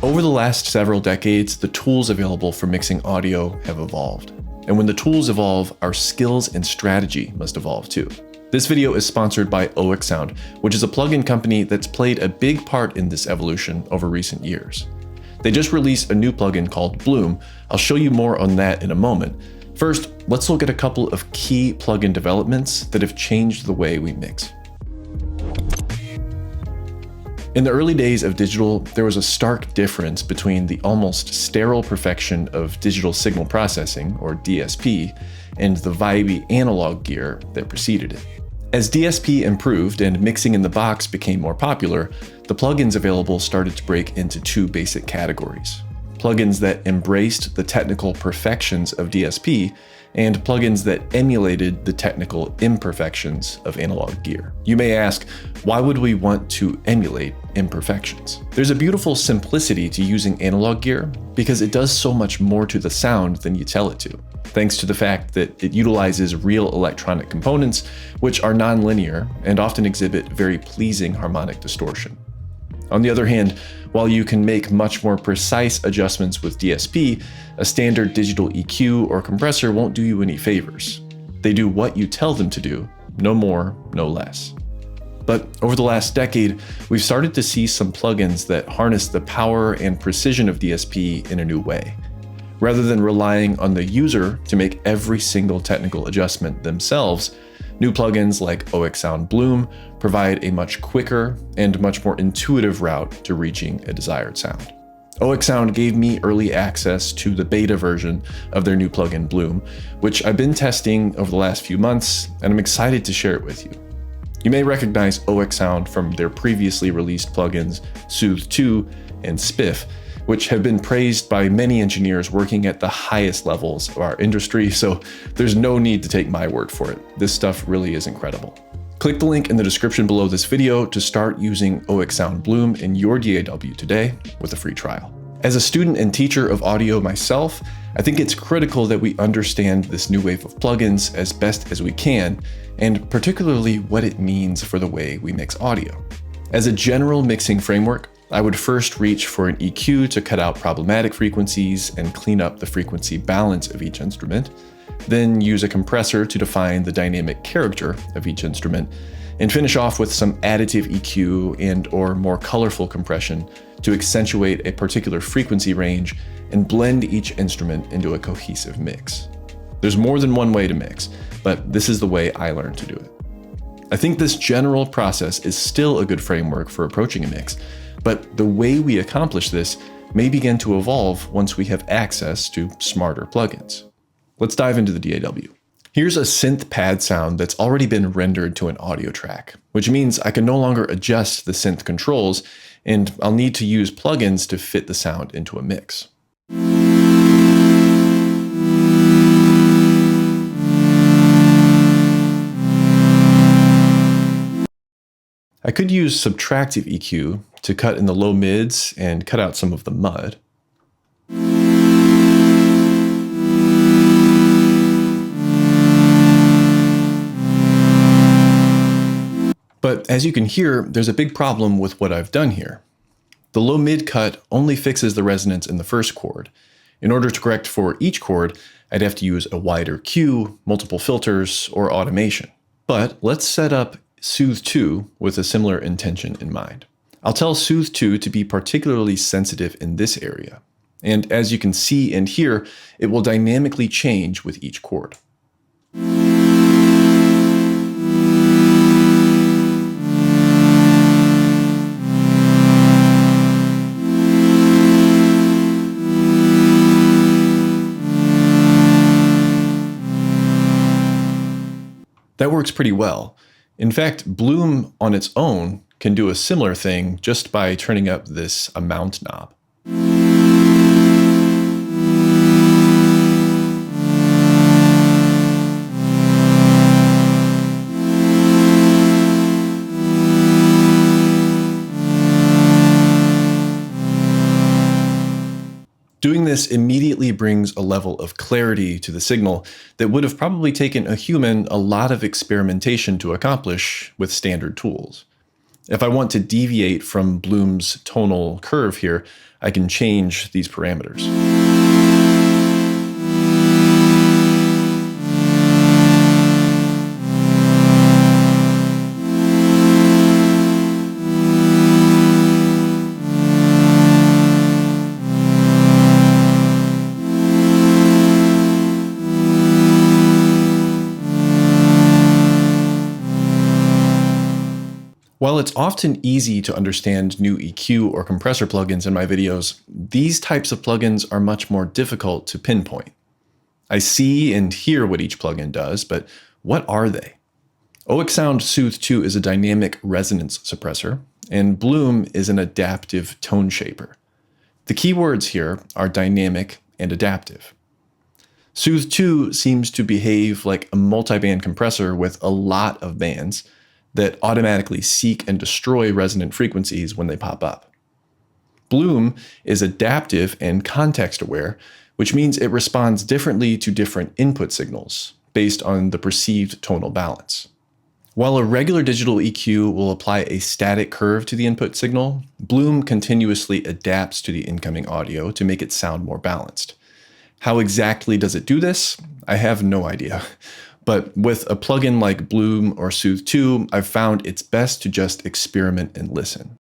Over the last several decades, the tools available for mixing audio have evolved. And when the tools evolve, our skills and strategy must evolve too. This video is sponsored by Oeksound, which is a plugin company that's played a big part in this evolution over recent years. They just released a new plugin called Bloom. I'll show you more on that in a moment. First, let's look at a couple of key plugin developments that have changed the way we mix. In the early days of digital, there was a stark difference between the almost sterile perfection of digital signal processing, or DSP, and the vibey analog gear that preceded it. As DSP improved and mixing in the box became more popular, the plugins available started to break into two basic categories: plugins that embraced the technical perfections of DSP, and plugins that emulated the technical imperfections of analog gear. You may ask, why would we want to emulate imperfections? There's a beautiful simplicity to using analog gear because it does so much more to the sound than you tell it to, thanks to the fact that it utilizes real electronic components, which are nonlinear and often exhibit very pleasing harmonic distortion. On the other hand, while you can make much more precise adjustments with DSP, a standard digital EQ or compressor won't do you any favors. They do what you tell them to do, no more, no less. But over the last decade, we've started to see some plugins that harness the power and precision of DSP in a new way. Rather than relying on the user to make every single technical adjustment themselves, new plugins like Oeksound Bloom provide a much quicker and much more intuitive route to reaching a desired sound. Oeksound gave me early access to the beta version of their new plugin Bloom, which I've been testing over the last few months, and I'm excited to share it with you. You may recognize Oeksound from their previously released plugins Soothe 2 and Spiff, which have been praised by many engineers working at the highest levels of our industry, so there's no need to take my word for it. This stuff really is incredible. Click the link in the description below this video to start using Oeksound Bloom in your DAW today with a free trial. As a student and teacher of audio myself, I think it's critical that we understand this new wave of plugins as best as we can, and particularly what it means for the way we mix audio. As a general mixing framework, I would first reach for an EQ to cut out problematic frequencies and clean up the frequency balance of each instrument, then use a compressor to define the dynamic character of each instrument, and finish off with some additive EQ and/or more colorful compression to accentuate a particular frequency range and blend each instrument into a cohesive mix. There's more than one way to mix, but this is the way I learned to do it. I think this general process is still a good framework for approaching a mix, but the way we accomplish this may begin to evolve once we have access to smarter plugins. Let's dive into the DAW. Here's a synth pad sound that's already been rendered to an audio track, which means I can no longer adjust the synth controls, and I'll need to use plugins to fit the sound into a mix. I could use subtractive EQ to cut in the low mids and cut out some of the mud. But as you can hear, there's a big problem with what I've done here. The low mid cut only fixes the resonance in the first chord. In order to correct for each chord, I'd have to use a wider Q, multiple filters, or automation. But let's set up Soothe 2 with a similar intention in mind. I'll tell Soothe 2 to be particularly sensitive in this area. And as you can see and hear, it will dynamically change with each chord. That works pretty well. In fact, Bloom on its own can do a similar thing just by turning up this amount knob. Doing this immediately brings a level of clarity to the signal that would have probably taken a human a lot of experimentation to accomplish with standard tools. If I want to deviate from Bloom's tonal curve here, I can change these parameters. While it's often easy to understand new EQ or compressor plugins in my videos, these types of plugins are much more difficult to pinpoint. I see and hear what each plugin does, but what are they? Oeksound Soothe 2 is a dynamic resonance suppressor, and Bloom is an adaptive tone shaper. The keywords here are dynamic and adaptive. Soothe 2 seems to behave like a multiband compressor with a lot of bands that automatically seek and destroy resonant frequencies when they pop up. Bloom is adaptive and context-aware, which means it responds differently to different input signals based on the perceived tonal balance. While a regular digital EQ will apply a static curve to the input signal, Bloom continuously adapts to the incoming audio to make it sound more balanced. How exactly does it do this? I have no idea. But with a plugin like Bloom or Soothe 2, I've found it's best to just experiment and listen.